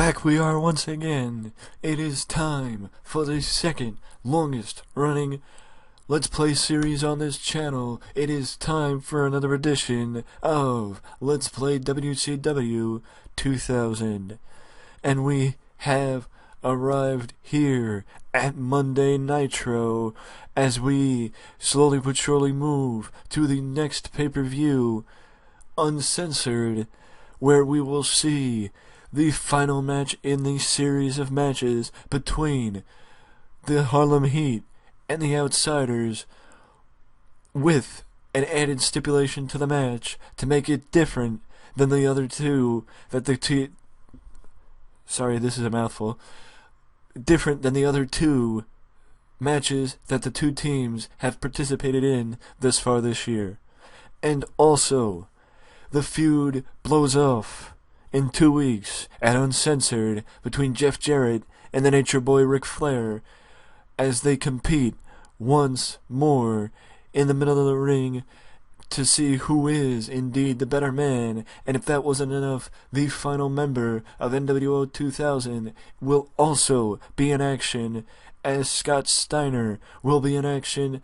back we are once again. It is time for the second longest running Let's Play series on this channel. It is time for another edition of Let's Play WCW 2000. And we have arrived here at Monday Nitro as we slowly but surely move to the next pay-per-view, Uncensored, where we will see the final match in the series of matches between the Harlem Heat and the Outsiders, with an added stipulation to the match to make it different than the other two that different than the other two matches that the two teams have participated in thus far this year. And also, the feud blows off in 2 weeks at Uncensored between Jeff Jarrett and the Nature Boy Ric Flair as they compete once more in the middle of the ring to see who is indeed the better man. And if that wasn't enough, the final member of NWO 2000 will also be in action, as Scott Steiner will be in action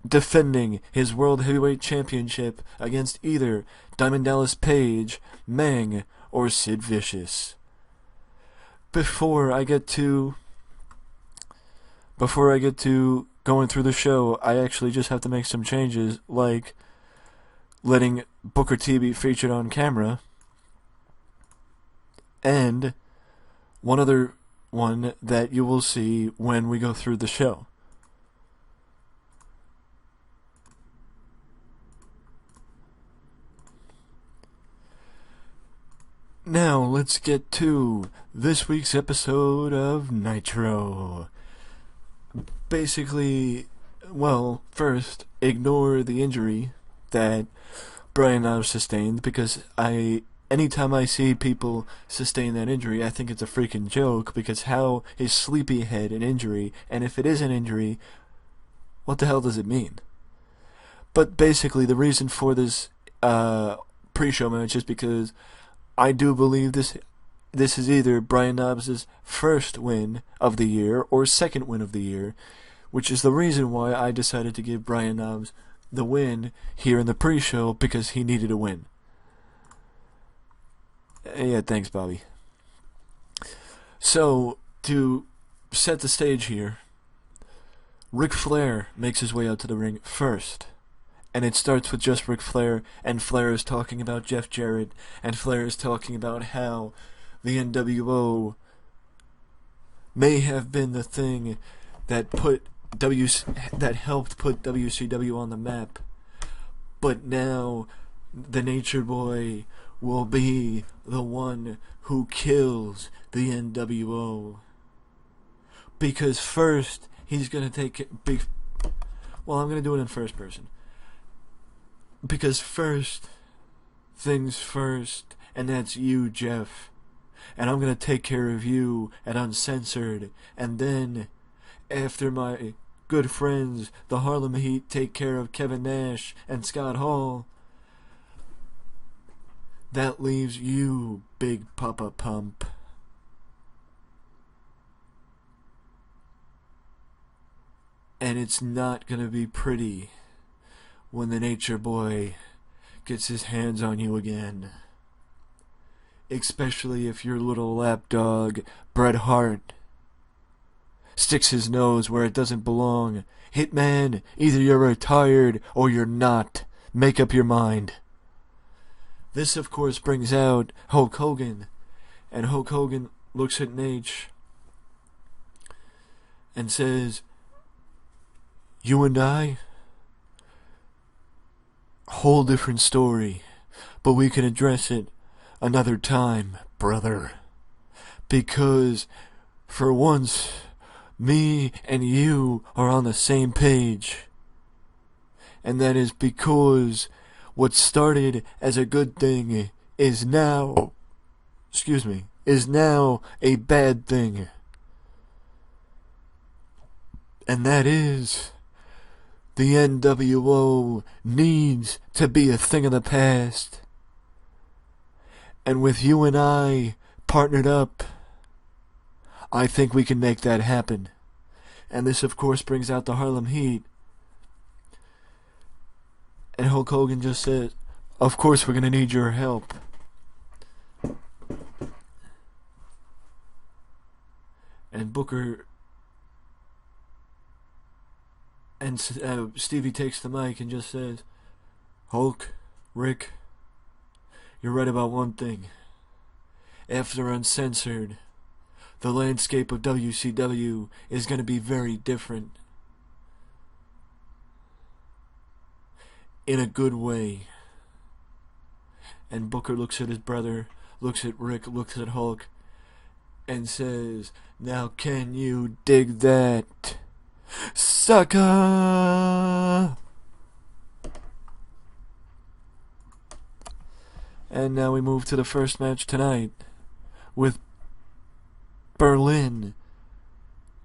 defending his World Heavyweight Championship against either Diamond Dallas Page, Mang, or Sid Vicious. Before I get to going through the show, I actually just have to make some changes, like letting Booker T be featured on camera, and one other one that you will see when we go through the show. Now, let's get to this week's episode of Nitro. Basically, well, first, ignore the injury that Brian Knobbs sustained, because anytime I see people sustain that injury, I think it's a freaking joke, because how is sleepyhead an injury, and if it is an injury, what the hell does it mean? But basically, the reason for this pre-show match is because I do believe this is either Brian Knobbs' first win of the year or second win of the year, which is the reason why I decided to give Brian Knobbs the win here in the pre-show, because he needed a win. Yeah, thanks, Bobby. So, to set the stage here, Ric Flair makes his way out to the ring first. And it starts with just Ric Flair, and Flair is talking about Jeff Jarrett, and Flair is talking about how the NWO may have been the thing that helped put WCW on the map, but now the Nature Boy will be the one who kills the NWO. Because first, he's going to take I'm going to do it in first person. Because first things first, and that's you, Jeff. And I'm going to take care of you at Uncensored. And then, after my good friends, the Harlem Heat, take care of Kevin Nash and Scott Hall, that leaves you, Big Papa Pump. And it's not going to be pretty when the Nature Boy gets his hands on you again. Especially if your little lapdog, Bret Hart, sticks his nose where it doesn't belong. Hitman, either you're retired or you're not. Make up your mind. This, of course, brings out Hulk Hogan. And Hulk Hogan looks at Nate and says, "You and I, whole different story, but we can address it another time, brother. Because for once, me and you are on the same page. And that is because what started as a good thing is now a bad thing. And that is, the NWO needs to be a thing of the past. And with you and I partnered up, I think we can make that happen. And this, of course, brings out the Harlem Heat. And Hulk Hogan just said, of course we're going to need your help. And Booker and Stevie takes the mic and just says, Hulk, Rick, you're right about one thing. After Uncensored, the landscape of WCW is going to be very different. In a good way. And Booker looks at his brother, looks at Rick, looks at Hulk, and says, now can you dig that, sucker? And now we move to the first match tonight, with Berlin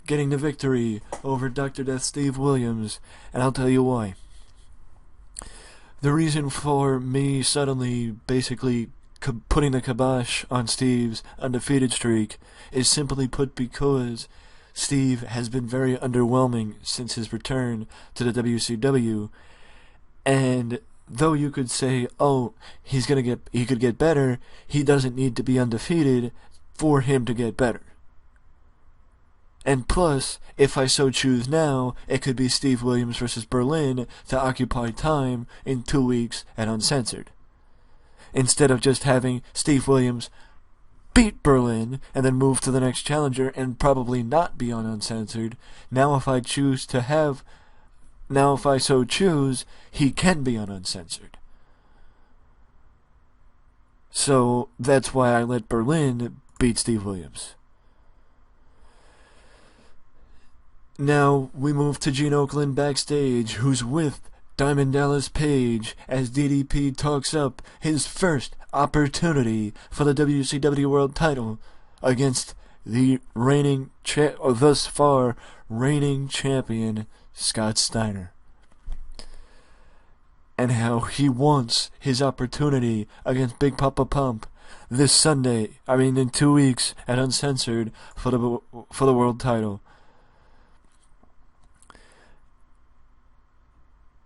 getting the victory over Dr. Death Steve Williams, and I'll tell you why. The reason for me suddenly basically putting the kibosh on Steve's undefeated streak is simply put because Steve has been very underwhelming since his return to the WCW, and though you could say, oh, he could get better, he doesn't need to be undefeated for him to get better. And plus, if I so choose now, it could be Steve Williams versus Berlin to occupy time in 2 weeks at Uncensored. Instead of just having Steve Williams beat Berlin and then move to the next challenger and probably not be on Uncensored, now if I so choose, he can be on Uncensored. So that's why I let Berlin beat Steve Williams. Now we move to Gene Okerlund backstage, who's with Diamond Dallas Page as DDP talks up his first opportunity for the WCW World Title against the thus far reigning champion Scott Steiner, and how he wants his opportunity against Big Papa Pump this Sunday. In 2 weeks at Uncensored for the world title.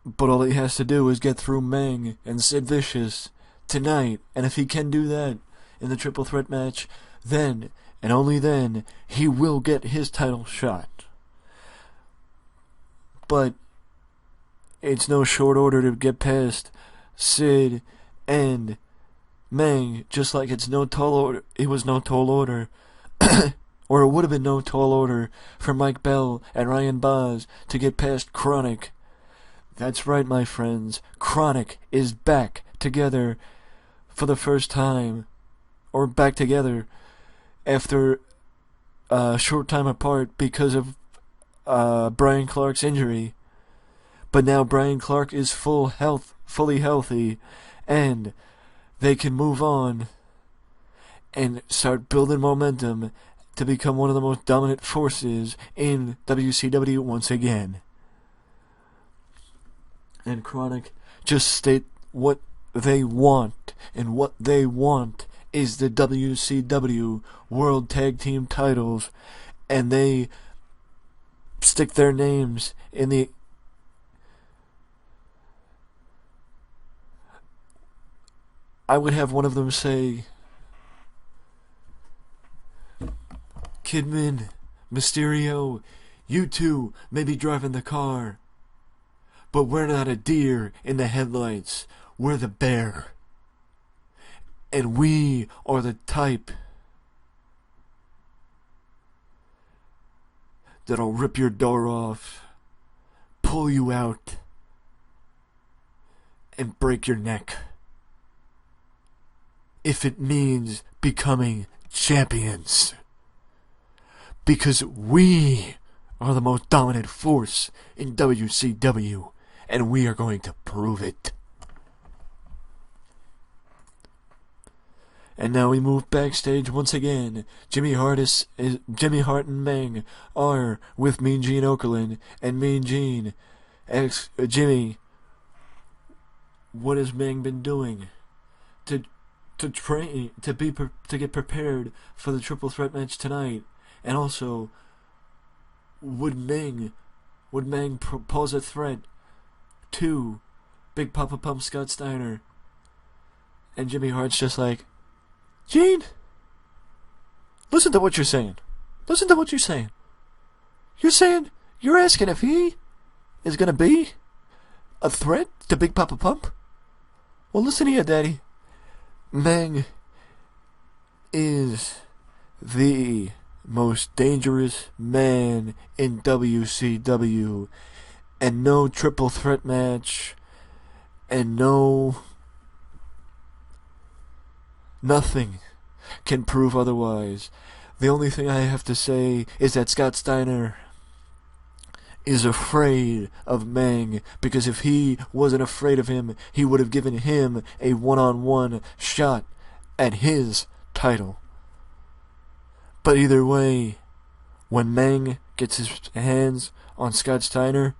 But all he has to do is get through Meng and Sid Vicious tonight, and if he can do that in the triple threat match, then, and only then, he will get his title shot. But it's no short order to get past Sid and Meng, just like it's no tall order. It was no tall order, or it would have been no tall order for Mike Bell and Ryan Boz to get past Chronic. That's right, my friends. Chronic is back together for the first time, or back together after a short time apart because of Brian Clark's injury. But now Brian Clark is fully healthy, and they can move on and start building momentum to become one of the most dominant forces in WCW once again. And Chronic just state what they want, and what they want is the WCW World Tag Team titles, and they stick their names in the I would have one of them say, Kidman, Mysterio, you two may be driving the car, but we're not a deer in the headlights, we're the bear. And we are the type that'll rip your door off, pull you out, and break your neck. If it means becoming champions. Because we are the most dominant force in WCW, and we are going to prove it. And now we move backstage once again. Jimmy Hart and Meng are with Mean Gene Okerlund, and Mean Gene asks Jimmy, what has Meng been doing to to train, to get prepared for the triple threat match tonight? And also, would Meng pose a threat to Big Papa Pump Scott Steiner? And Jimmy Hart's just like, Gene, listen to what you're saying. Listen to what you're saying. You're asking if he is going to be a threat to Big Papa Pump? Well, listen here, Daddy. Meng is the most dangerous man in WCW, and no triple threat match, and nothing can prove otherwise. The only thing I have to say is that Scott Steiner is afraid of Meng, because if he wasn't afraid of him, he would have given him a one-on-one shot at his title. But either way, when Meng gets his hands on Scott Steiner,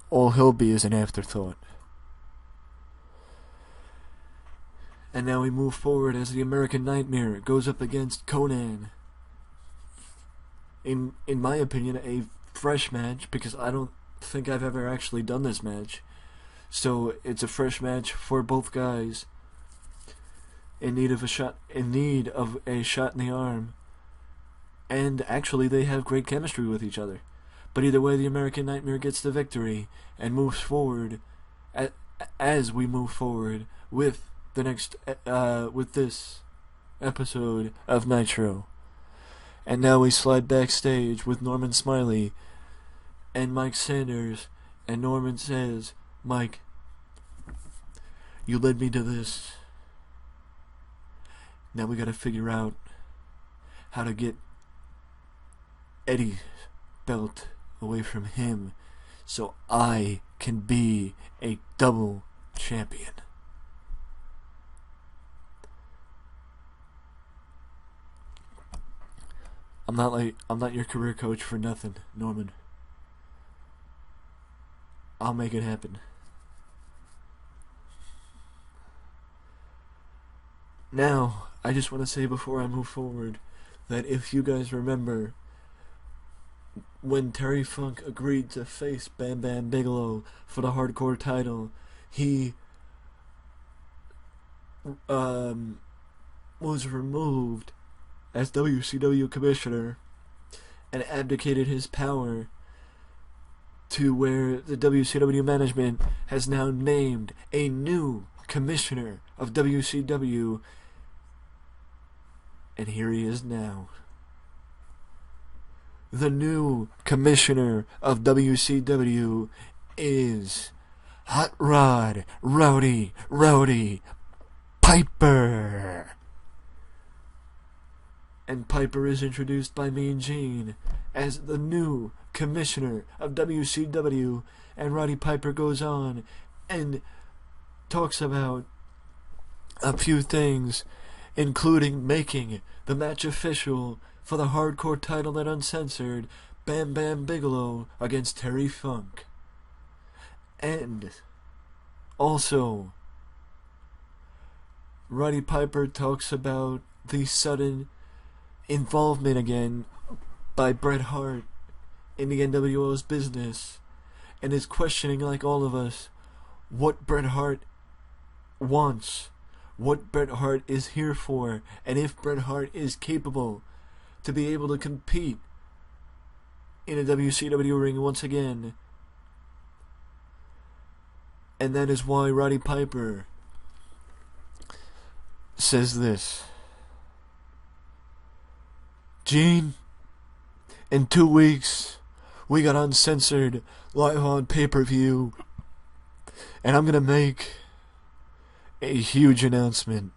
all he'll be is an afterthought. And now we move forward as the American Nightmare goes up against Conan. In my opinion, a fresh match, because I don't think I've ever actually done this match. So it's a fresh match for both guys in need of a shot in the arm. And actually they have great chemistry with each other. But either way, the American Nightmare gets the victory and moves forward as we move forward with the next with this episode of Nitro. And now we slide backstage with Norman Smiley and Mike Sanders, and Norman says, Mike, you led me to this. Now we gotta figure out how to get Eddie's belt away from him so I can be a double champion. I'm not your career coach for nothing, Norman. I'll make it happen. Now, I just want to say before I move forward that if you guys remember when Terry Funk agreed to face Bam Bam Bigelow for the hardcore title, he was removed as WCW commissioner and abdicated his power to where the WCW management has now named a new commissioner of WCW, and here he is now. The new commissioner of WCW is Hot Rod Rowdy Piper. And Piper is introduced by Mean Gene as the new commissioner of WCW, and Roddy Piper goes on and talks about a few things, including making the match official for the hardcore title at Uncensored, Bam Bam Bigelow against Terry Funk. And also, Roddy Piper talks about the sudden involvement again by Bret Hart in the NWO's business, and is questioning, like all of us, what Bret Hart wants, what Bret Hart is here for, and if Bret Hart is capable to be able to compete in a WCW ring once again. And that is why Roddy Piper says this: Gene, in 2 weeks, we got Uncensored live on pay-per-view, and I'm gonna make a huge announcement.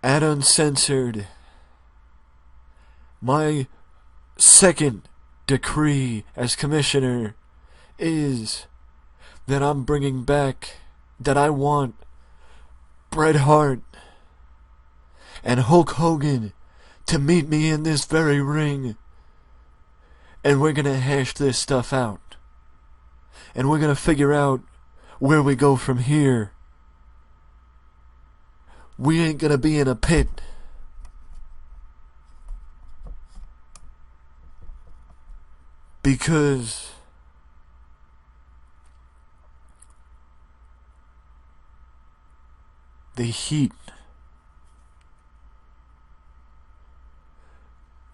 At Uncensored, my second decree as commissioner is that I'm bringing back, that I want Bret Hart and Hulk Hogan to meet me in this very ring, and we're gonna hash this stuff out. and we're gonna figure out where we go from here. We ain't gonna be in a pit. Because the heat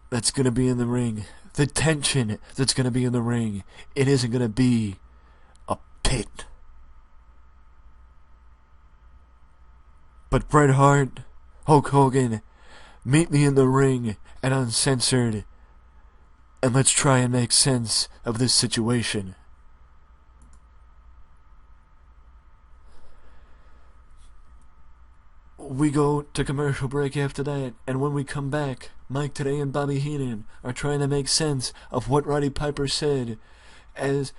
that's gonna be in the ring, the tension that's gonna be in the ring, it isn't gonna be a pit. But Bret Hart, Hulk Hogan, meet me in the ring at Uncensored, and let's try and make sense of this situation. We go to commercial break after that, and when we come back, Mike Today and Bobby Heenan are trying to make sense of what Roddy Piper said, as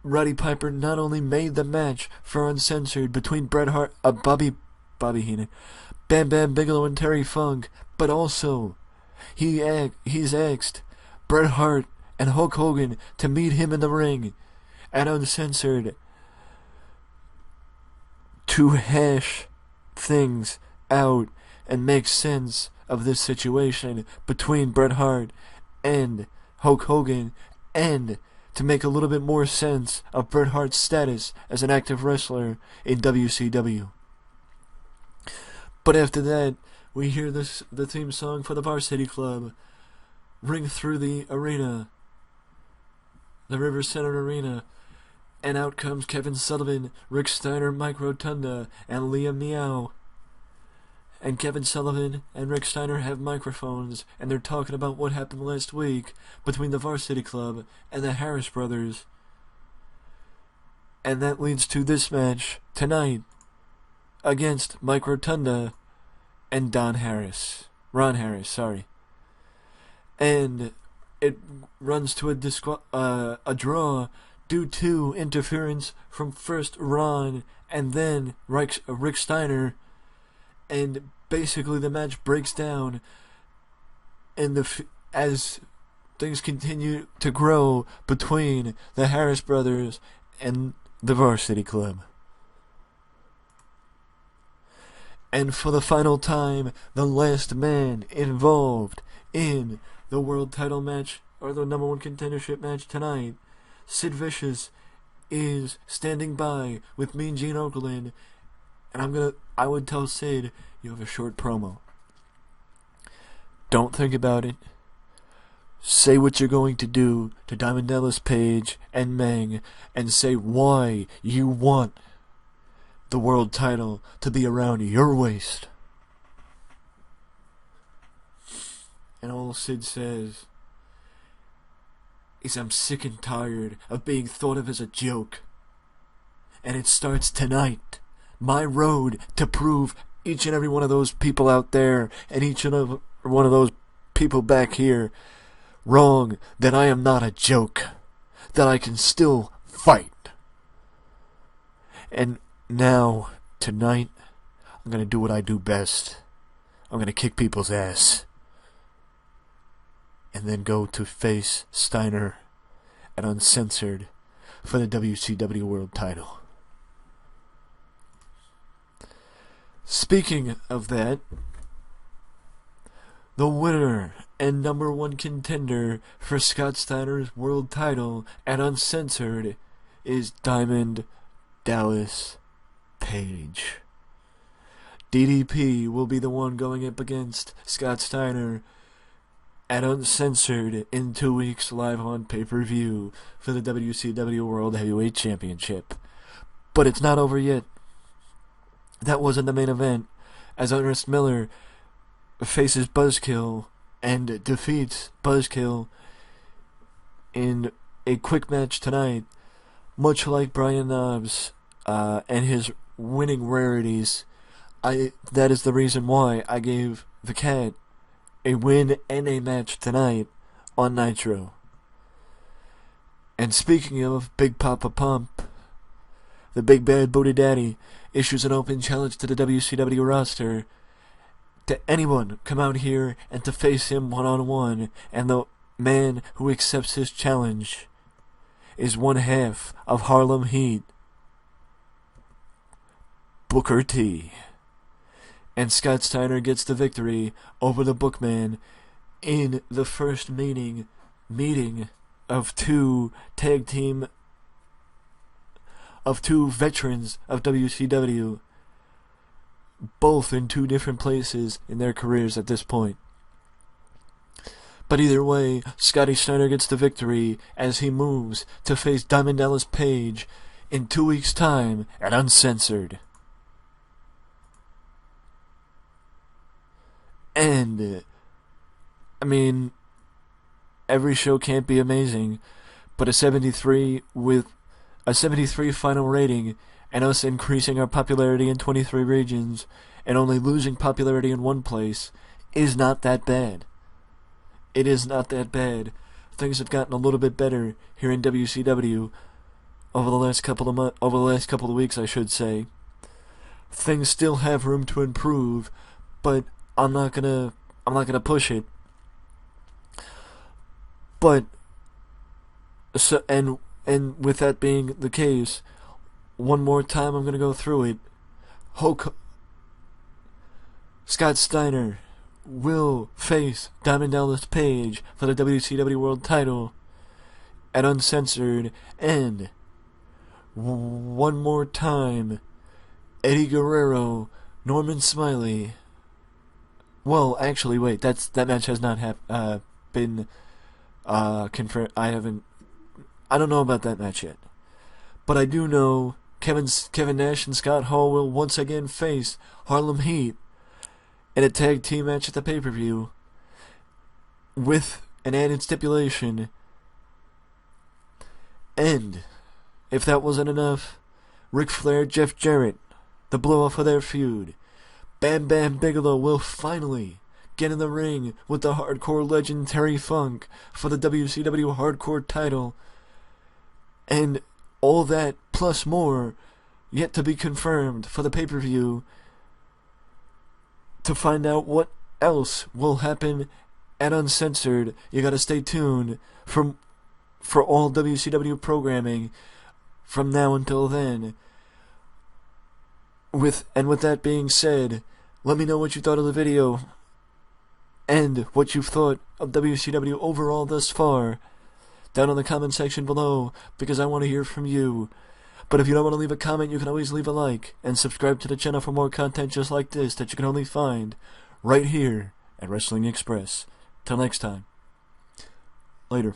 Roddy Piper not only made the match for Uncensored between Bret Hart, Bobby Heenan, Bam Bam Bigelow and Terry Funk, but also he's asked Bret Hart and Hulk Hogan to meet him in the ring at Uncensored to hash things out and make sense of this situation between Bret Hart and Hulk Hogan, and to make a little bit more sense of Bret Hart's status as an active wrestler in WCW. But after that, we hear the theme song for the Varsity Club ring through the arena, the River Center Arena, and out comes Kevin Sullivan, Rick Steiner, Mike Rotunda, and Liam Meow. And Kevin Sullivan and Rick Steiner have microphones, and they're talking about what happened last week between the Varsity Club and the Harris Brothers. And that leads to this match tonight against Mike Rotunda and Ron Harris, sorry. And it runs to a draw due to interference from first Ron and then Rick Steiner, and basically the match breaks down as things continue to grow between the Harris Brothers and the Varsity Club. And for the final time, the last man involved in the world title match, or the number one contendership match tonight, Sid Vicious, is standing by with Mean Gene Okerlund, and I would tell Sid, you have a short promo. Don't think about it. Say what you're going to do to Diamond Dallas Page and Meng, and say why you want the world title to be around your waist. And all Sid says is, I'm sick and tired of being thought of as a joke. And it starts tonight. My road to prove each and every one of those people out there and each and every one of those people back here wrong, that I am not a joke, that I can still fight. And now, tonight, I'm going to do what I do best. I'm going to kick people's ass. And then go to face Steiner at Uncensored for the WCW World title. Speaking of that, the winner and number one contender for Scott Steiner's world title at Uncensored is Diamond Dallas Page. DDP will be the one going up against Scott Steiner at Uncensored in 2 weeks, live on pay-per-view for the WCW World Heavyweight Championship. But it's not over yet. That wasn't the main event, as Ernest Miller faces Buzzkill and defeats Buzzkill in a quick match tonight, much like Brian Knobbs and his winning rarities. That is the reason why I gave the Cat a win and a match tonight on Nitro. And speaking of Big Papa Pump, the Big Bad Booty Daddy issues an open challenge to the WCW roster to anyone come out here and to face him one-on-one, and the man who accepts his challenge is one half of Harlem Heat, Booker T. And Scott Steiner gets the victory over the Bookman in the first meeting of two veterans of WCW, both in two different places in their careers at this point. But either way, Scotty Steiner gets the victory as he moves to face Diamond Dallas Page in 2 weeks' time at Uncensored. And, I mean, every show can't be amazing, but a 73 final rating and us increasing our popularity in 23 regions and only losing popularity in one place is not that bad. It is not that bad. Things have gotten a little bit better here in WCW over the last couple of weeks, I should say. Things still have room to improve, but I'm not gonna push it. But so and with that being the case, one more time I'm gonna go through it. Scott Steiner will face Diamond Dallas Page for the WCW World Title at Uncensored, and one more time, Eddie Guerrero, Norman Smiley. Well, actually, wait, that match has not been confirmed. I don't know about that match yet, but I do know Kevin Nash and Scott Hall will once again face Harlem Heat in a tag team match at the pay-per-view, with an added stipulation. And if that wasn't enough, Ric Flair, Jeff Jarrett, the blow-off of their feud, Bam Bam Bigelow will finally get in the ring with the hardcore legend Terry Funk for the WCW Hardcore title. And all that plus more yet to be confirmed for the pay-per-view. To find out what else will happen at Uncensored, you gotta stay tuned for all WCW programming from now until then. With that being said, let me know what you thought of the video and what you've thought of WCW overall thus far down in the comment section below, because I want to hear from you. But if you don't want to leave a comment, you can always leave a like and subscribe to the channel for more content just like this that you can only find right here at Wrestling Express. Till next time. Later.